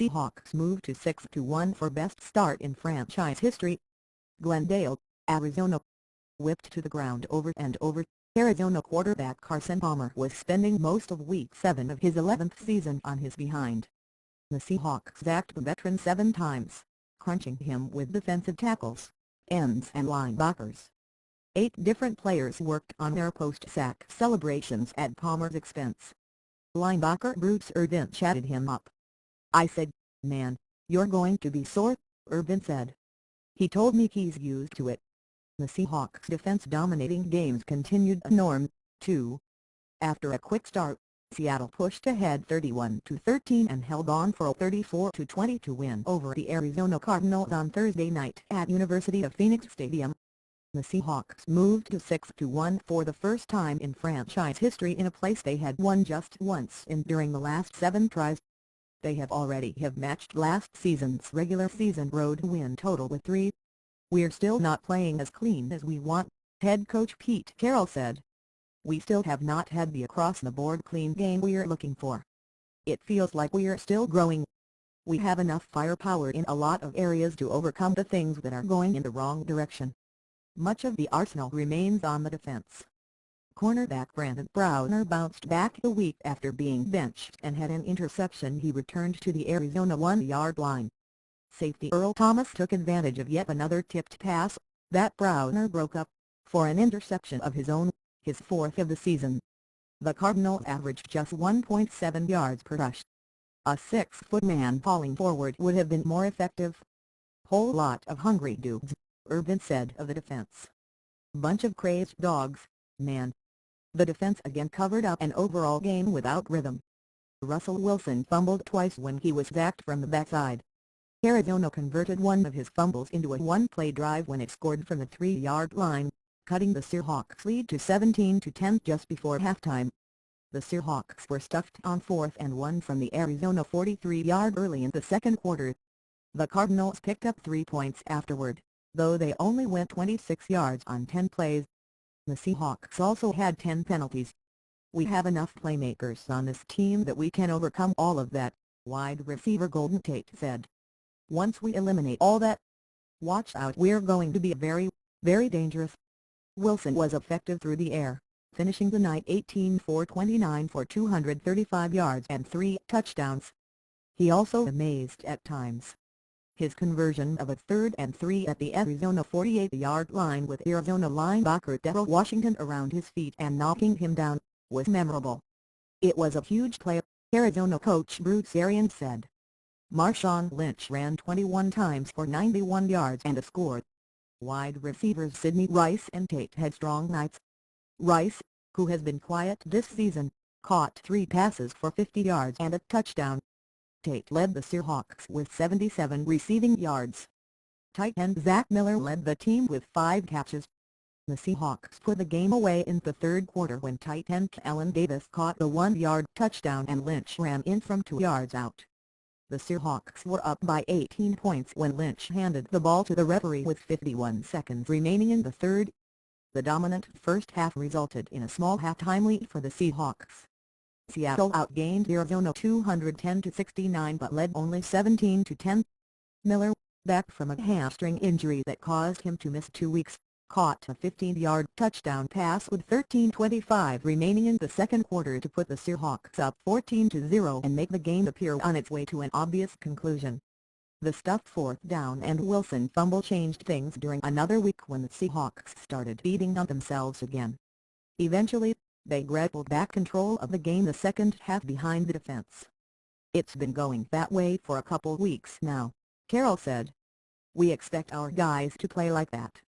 Seahawks moved to 6-1 for best start in franchise history. Glendale, Arizona. Whipped to the ground over and over, Arizona quarterback Carson Palmer was spending most of Week 7 of his 11th season on his behind. The Seahawks sacked the veteran 7 times, crunching him with defensive tackles, ends and linebackers. 8 different players worked on their post-sack celebrations at Palmer's expense. Linebacker Bruce Irvin chatted him up. "I said, man, you're going to be sore," Irvin said. "He told me he's used to it." The Seahawks' defense-dominating games continued a norm, too. After a quick start, Seattle pushed ahead 31-13 and held on for a 34-22 win over the Arizona Cardinals on Thursday night at University of Phoenix Stadium. The Seahawks moved to 6-1 for the first time in franchise history in a place they had won just once during the last 7 tries. They have matched last season's regular season road win total with 3. "We're still not playing as clean as we want," head coach Pete Carroll said. "We still have not had the across-the-board clean game we're looking for. It feels like we're still growing. We have enough firepower in a lot of areas to overcome the things that are going in the wrong direction. Much of the arsenal remains on the defense." Cornerback Brandon Browner bounced back a week after being benched and had an interception. He returned to the Arizona 1-yard line. Safety Earl Thomas took advantage of yet another tipped pass that Browner broke up for an interception of his own, his 4th of the season. The Cardinals averaged just 1.7 yards per rush. A 6-foot man falling forward would have been more effective. "Whole lot of hungry dudes," Irvin said of the defense. "Bunch of crazed dogs, man." The defense again covered up an overall game without rhythm. Russell Wilson fumbled twice when he was sacked from the backside. Arizona converted one of his fumbles into a 1-play drive when it scored from the 3-yard line, cutting the Seahawks' lead to 17-10 just before halftime. The Seahawks were stuffed on 4th and 1 from the Arizona 43-yard early in the second quarter. The Cardinals picked up 3 points afterward, though they only went 26 yards on 10 plays. The Seahawks also had 10 penalties. "We have enough playmakers on this team that we can overcome all of that," wide receiver Golden Tate said. "Once we eliminate all that, watch out, we're going to be very, very dangerous." Wilson was effective through the air, finishing the night 18 for 29 for 235 yards and 3 touchdowns. He also amazed at times. His conversion of a 3rd and 3 at the Arizona 48-yard line with Arizona linebacker Darrell Washington around his feet and knocking him down was memorable. "It was a huge play," Arizona coach Bruce Arians said. Marshawn Lynch ran 21 times for 91 yards and a score. Wide receivers Sidney Rice and Tate had strong nights. Rice, who has been quiet this season, caught 3 passes for 50 yards and a touchdown. Tate led the Seahawks with 77 receiving yards. Tight end Zach Miller led the team with 5 catches. The Seahawks put the game away in the third quarter when tight end Allen Davis caught the 1-yard touchdown and Lynch ran in from 2 yards out. The Seahawks were up by 18 points when Lynch handed the ball to the referee with 51 seconds remaining in the third. The dominant first half resulted in a small halftime lead for the Seahawks. Seattle outgained Arizona 210-69 but led only 17-10. Miller, back from a hamstring injury that caused him to miss 2 weeks, caught a 15-yard touchdown pass with 13:25 remaining in the second quarter to put the Seahawks up 14-0 and make the game appear on its way to an obvious conclusion. The stuffed 4th down and Wilson fumble changed things during another week when the Seahawks started beating on themselves again. Eventually, they grappled back control of the game the second half behind the defense. "It's been going that way for a couple weeks now," Carroll said. "We expect our guys to play like that.